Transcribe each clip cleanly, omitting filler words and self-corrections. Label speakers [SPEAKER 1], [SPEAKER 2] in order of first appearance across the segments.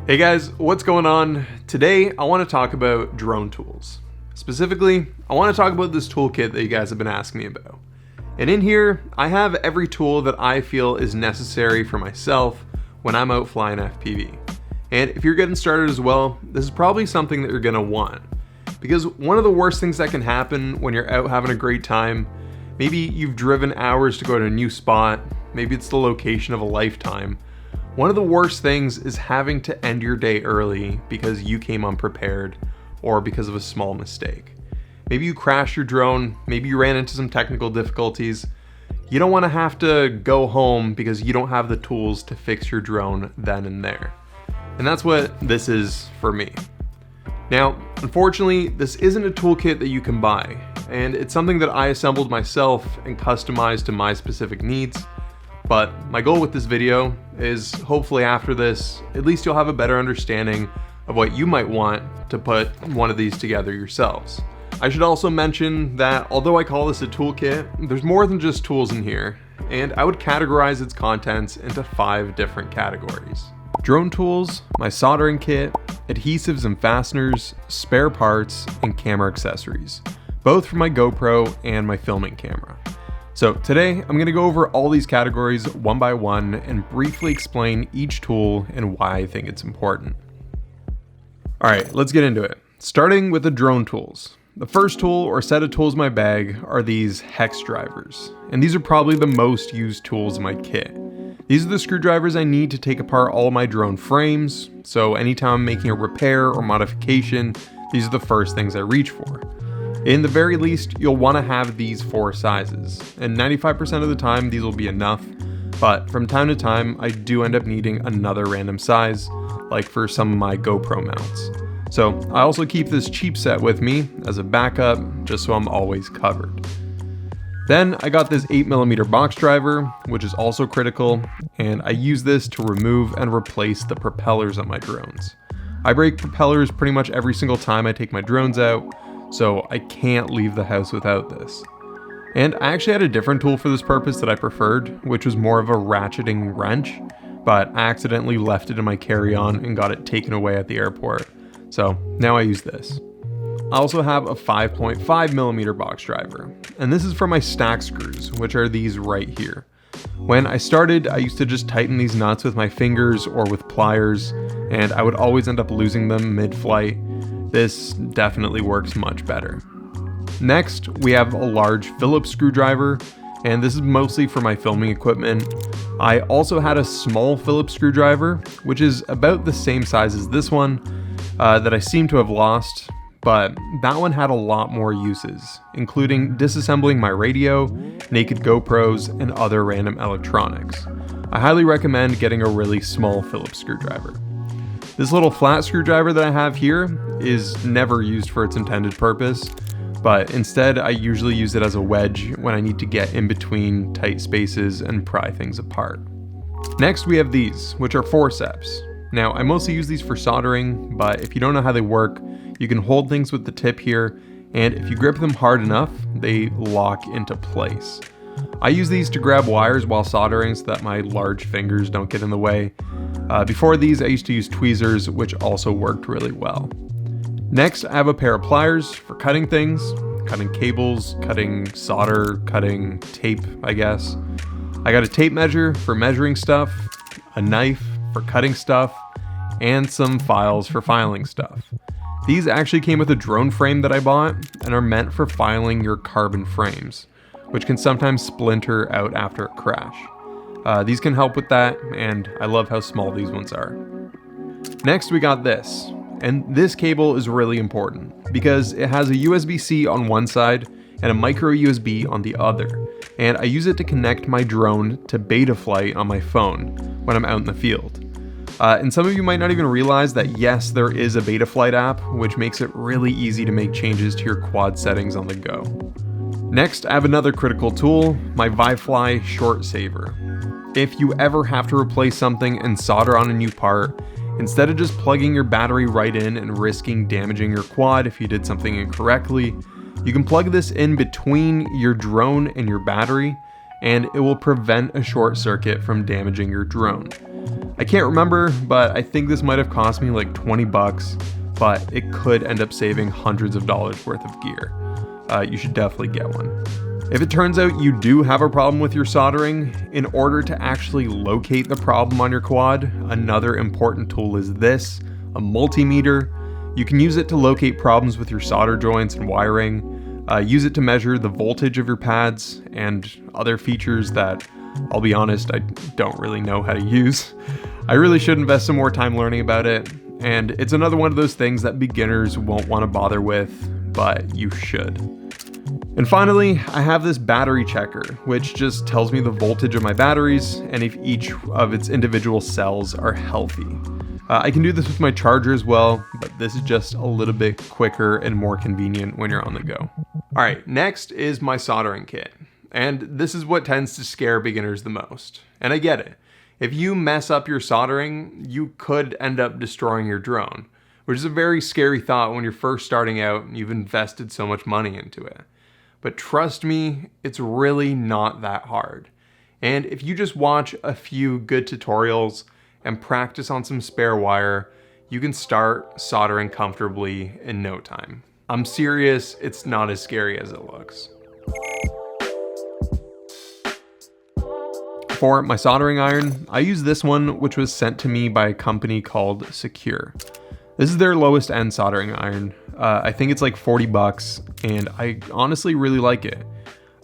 [SPEAKER 1] Hey guys, what's going on? Today I want to talk about drone tools. Specifically, I want to talk about this toolkit that you guys have been asking me about. And in here, I have every tool that I feel is necessary for myself when I'm out flying FPV. And if you're getting started as well, this is probably something that you're going to want. Because one of the worst things that can happen when you're out having a great time, maybe you've driven hours to go to a new spot, maybe it's the location of a lifetime. One of the worst things is having to end your day early because you came unprepared or because of a small mistake. Maybe you crashed your drone, maybe you ran into some technical difficulties. You don't want to have to go home because you don't have the tools to fix your drone then and there. And that's what this is for me. Now, unfortunately, this isn't a toolkit that you can buy, and it's something that I assembled myself and customized to my specific needs. But my goal with this video is hopefully after this, at least you'll have a better understanding of what you might want to put one of these together yourselves. I should also mention that although I call this a toolkit, there's more than just tools in here, and I would categorize its contents into 5 different categories. Drone tools, my soldering kit, adhesives and fasteners, spare parts, and camera accessories, both for my GoPro and my filming camera. So today, I'm going to go over all these categories one by one and briefly explain each tool and why I think it's important. Alright, let's get into it. Starting with the drone tools. The first tool or set of tools in my bag are these hex drivers, and these are probably the most used tools in my kit. These are the screwdrivers I need to take apart all of my drone frames, so anytime I'm making a repair or modification, these are the first things I reach for. In the very least, you'll want to have these 4 sizes, and 95% of the time these will be enough, but from time to time I do end up needing another random size, like for some of my GoPro mounts. So I also keep this cheap set with me as a backup, just so I'm always covered. Then I got this 8mm box driver, which is also critical, and I use this to remove and replace the propellers on my drones. I break propellers pretty much every single time I take my drones out, so I can't leave the house without this. And I actually had a different tool for this purpose that I preferred, which was more of a ratcheting wrench, but I accidentally left it in my carry-on and got it taken away at the airport. So now I use this. I also have a 5.5mm box driver, and this is for my stack screws, which are these right here. When I started, I used to just tighten these nuts with my fingers or with pliers, and I would always end up losing them mid-flight. This definitely works much better. Next, we have a large Phillips screwdriver, and this is mostly for my filming equipment. I also had a small Phillips screwdriver, which is about the same size as this one, that I seem to have lost, but that one had a lot more uses, including disassembling my radio, naked GoPros, and other random electronics. I highly recommend getting a really small Phillips screwdriver. This little flat screwdriver that I have here is never used for its intended purpose, but instead I usually use it as a wedge when I need to get in between tight spaces and pry things apart. Next we have these, which are forceps. Now I mostly use these for soldering, but if you don't know how they work, you can hold things with the tip here, and if you grip them hard enough, they lock into place. I use these to grab wires while soldering so that my large fingers don't get in the way. Before these, I used to use tweezers, which also worked really well. Next, I have a pair of pliers for cutting things, cutting cables, cutting solder, cutting tape, I guess. I got a tape measure for measuring stuff, a knife for cutting stuff, and some files for filing stuff. These actually came with a drone frame that I bought and are meant for filing your carbon frames, which can sometimes splinter out after a crash. These can help with that, and I love how small these ones are. Next we got this, and this cable is really important because it has a USB-C on one side and a micro USB on the other, and I use it to connect my drone to Betaflight on my phone when I'm out in the field. And some of you might not even realize that yes, there is a Betaflight app, which makes it really easy to make changes to your quad settings on the go. Next, I have another critical tool, my ViFly Short Saver. If you ever have to replace something and solder on a new part, instead of just plugging your battery right in and risking damaging your quad if you did something incorrectly, you can plug this in between your drone and your battery, and it will prevent a short circuit from damaging your drone. I can't remember, but I think this might have cost me like 20 bucks, but it could end up saving hundreds of dollars worth of gear. You should definitely get one. If it turns out you do have a problem with your soldering, in order to actually locate the problem on your quad, another important tool is this, a multimeter. You can use it to locate problems with your solder joints and wiring, use it to measure the voltage of your pads and other features that, I'll be honest, I don't really know how to use. I really should invest some more time learning about it, and it's another one of those things that beginners won't want to bother with, but you should. And finally, I have this battery checker, which just tells me the voltage of my batteries and if each of its individual cells are healthy. I can do this with my charger as well, but this is just a little bit quicker and more convenient when you're on the go. All right, next is my soldering kit. And this is what tends to scare beginners the most. And I get it. If you mess up your soldering, you could end up destroying your drone, which is a very scary thought when you're first starting out and you've invested so much money into it. But trust me, it's really not that hard. And if you just watch a few good tutorials and practice on some spare wire, you can start soldering comfortably in no time. I'm serious, it's not as scary as it looks. For my soldering iron, I use this one, which was sent to me by a company called Secure. This is their lowest end soldering iron. I think it's like 40 bucks, and I honestly really like it.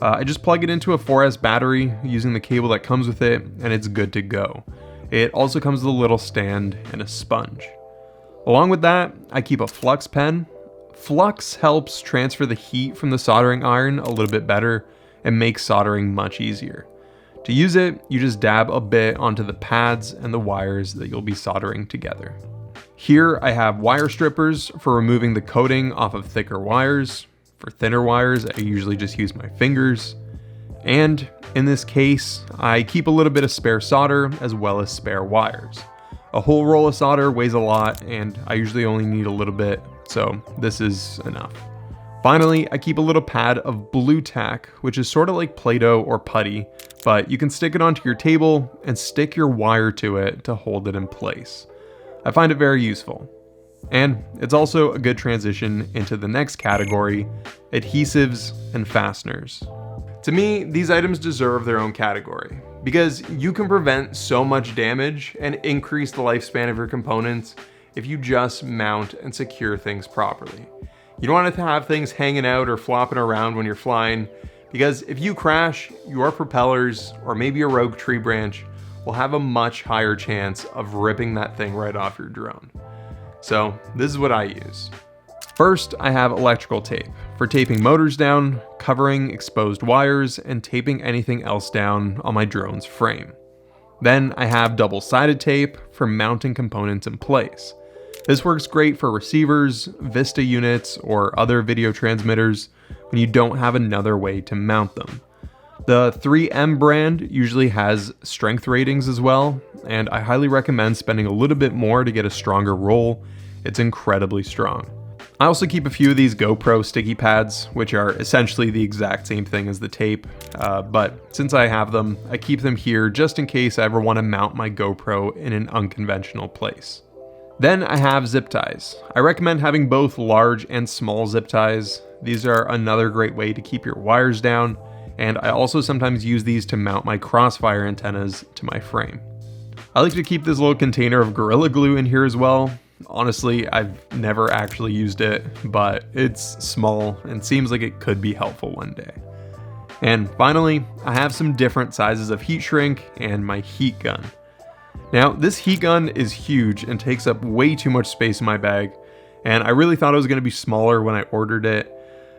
[SPEAKER 1] I just plug it into a 4S battery using the cable that comes with it, and it's good to go. It also comes with a little stand and a sponge. Along with that, I keep a flux pen. Flux helps transfer the heat from the soldering iron a little bit better and makes soldering much easier. To use it, you just dab a bit onto the pads and the wires that you'll be soldering together. Here I have wire strippers for removing the coating off of thicker wires. For thinner wires, I usually just use my fingers. And in this case, I keep a little bit of spare solder as well as spare wires. A whole roll of solder weighs a lot, and I usually only need a little bit, so this is enough. Finally, I keep a little pad of blue tack, which is sort of like Play-Doh or putty, but you can stick it onto your table and stick your wire to it to hold it in place. I find it very useful. And it's also a good transition into the next category, adhesives and fasteners. To me, these items deserve their own category because you can prevent so much damage and increase the lifespan of your components if you just mount and secure things properly. You don't want to have things hanging out or flopping around when you're flying, because if you crash, your propellers or maybe a rogue tree branch will have a much higher chance of ripping that thing right off your drone. So this is what I use. First, I have electrical tape for taping motors down, covering exposed wires, and taping anything else down on my drone's frame. Then I have double-sided tape for mounting components in place. This works great for receivers, Vista units, or other video transmitters when you don't have another way to mount them. The 3M brand usually has strength ratings as well, and I highly recommend spending a little bit more to get a stronger roll. It's incredibly strong. I also keep a few of these GoPro sticky pads, which are essentially the exact same thing as the tape, but since I have them, I keep them here just in case I ever want to mount my GoPro in an unconventional place. Then I have zip ties. I recommend having both large and small zip ties. These are another great way to keep your wires down, and I also sometimes use these to mount my crossfire antennas to my frame. I like to keep this little container of Gorilla Glue in here as well. Honestly, I've never actually used it, but it's small and seems like it could be helpful one day. And finally, I have some different sizes of heat shrink and my heat gun. Now, this heat gun is huge and takes up way too much space in my bag, and I really thought it was going to be smaller when I ordered it.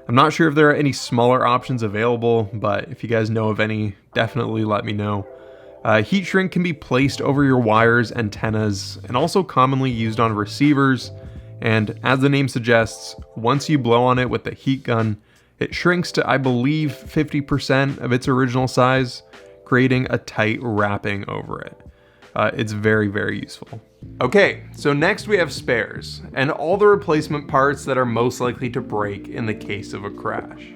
[SPEAKER 1] I'm not sure if there are any smaller options available, but if you guys know of any, definitely let me know. Heat shrink can be placed over your wires, antennas, and also commonly used on receivers, and as the name suggests, once you blow on it with the heat gun, it shrinks to, I believe, 50% of its original size, creating a tight wrapping over it. It's very, very useful. Okay, so next we have spares, and all the replacement parts that are most likely to break in the case of a crash.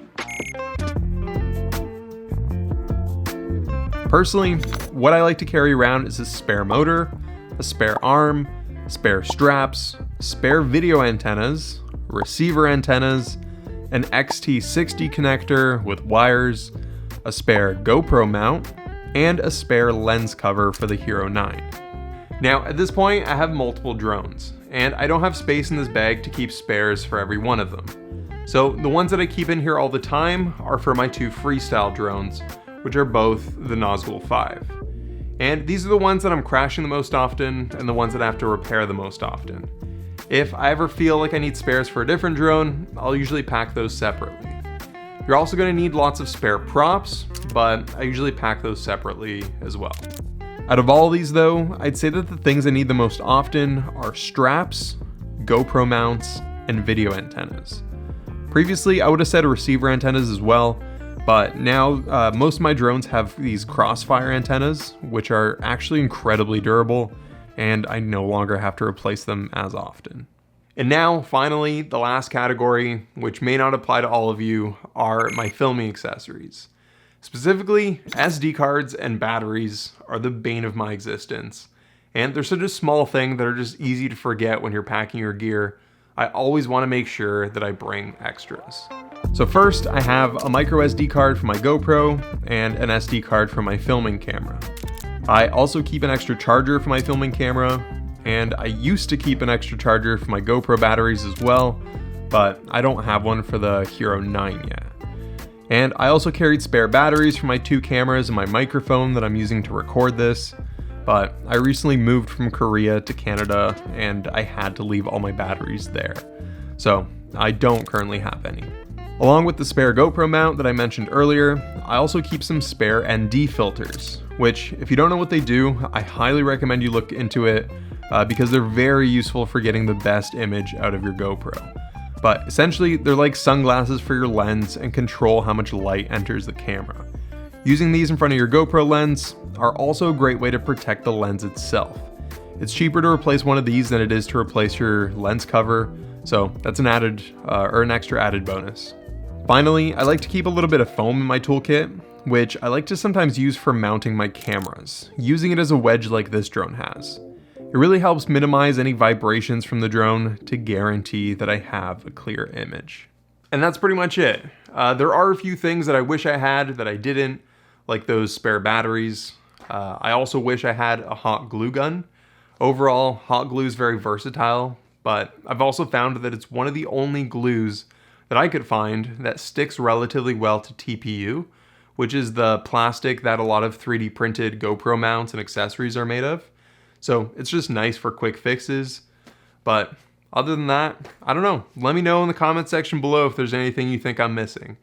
[SPEAKER 1] Personally, what I like to carry around is a spare motor, a spare arm, spare straps, spare video antennas, receiver antennas, an XT60 connector with wires, a spare GoPro mount, and a spare lens cover for the Hero 9. Now, at this point, I have multiple drones, and I don't have space in this bag to keep spares for every one of them. So the ones that I keep in here all the time are for my two freestyle drones, which are both the Nazgul 5. And these are the ones that I'm crashing the most often and the ones that I have to repair the most often. If I ever feel like I need spares for a different drone, I'll usually pack those separately. You're also going to need lots of spare props, but I usually pack those separately as well. Out of all these though, I'd say that the things I need the most often are straps, GoPro mounts, and video antennas. Previously, I would have said receiver antennas as well, but now most of my drones have these crossfire antennas, which are actually incredibly durable, and I no longer have to replace them as often. And now, finally, the last category, which may not apply to all of you, are my filming accessories. Specifically, SD cards and batteries are the bane of my existence. And they're such a small thing that are just easy to forget when you're packing your gear. I always want to make sure that I bring extras. So first, I have a micro SD card for my GoPro and an SD card for my filming camera. I also keep an extra charger for my filming camera, and I used to keep an extra charger for my GoPro batteries as well, but I don't have one for the Hero 9 yet. And I also carried spare batteries for my two cameras and my microphone that I'm using to record this, but I recently moved from Korea to Canada and I had to leave all my batteries there. So I don't currently have any. Along with the spare GoPro mount that I mentioned earlier, I also keep some spare ND filters, which if you don't know what they do, I highly recommend you look into it because they're very useful for getting the best image out of your GoPro. But essentially, they're like sunglasses for your lens and control how much light enters the camera. Using these in front of your GoPro lens are also a great way to protect the lens itself. It's cheaper to replace one of these than it is to replace your lens cover, so that's an added or an extra added bonus. Finally, I like to keep a little bit of foam in my toolkit, which I like to sometimes use for mounting my cameras, using it as a wedge like this drone has. It really helps minimize any vibrations from the drone to guarantee that I have a clear image. And that's pretty much it. There are a few things that I wish I had that I didn't, like those spare batteries. I also wish I had a hot glue gun. Overall, hot glue is very versatile, but I've also found that it's one of the only glues that I could find that sticks relatively well to TPU, which is the plastic that a lot of 3D printed GoPro mounts and accessories are made of. So it's just nice for quick fixes. But other than that, I don't know. Let me know in the comment section below if there's anything you think I'm missing.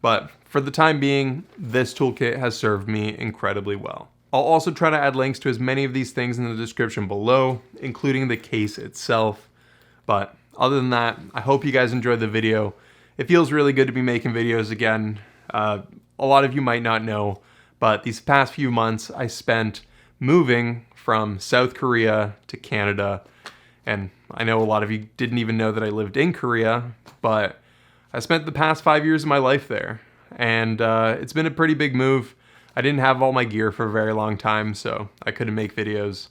[SPEAKER 1] But for the time being, this toolkit has served me incredibly well. I'll also try to add links to as many of these things in the description below, including the case itself. But other than that, I hope you guys enjoyed the video. It feels really good to be making videos again. A lot of you might not know, but these past few months I spent moving from South Korea to Canada. And I know a lot of you didn't even know that I lived in Korea, but I spent the past 5 years of my life there. And it's been a pretty big move. I didn't have all my gear for a very long time, so I couldn't make videos.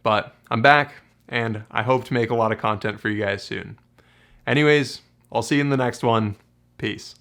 [SPEAKER 1] But I'm back, and I hope to make a lot of content for you guys soon. Anyways, I'll see you in the next one. Peace.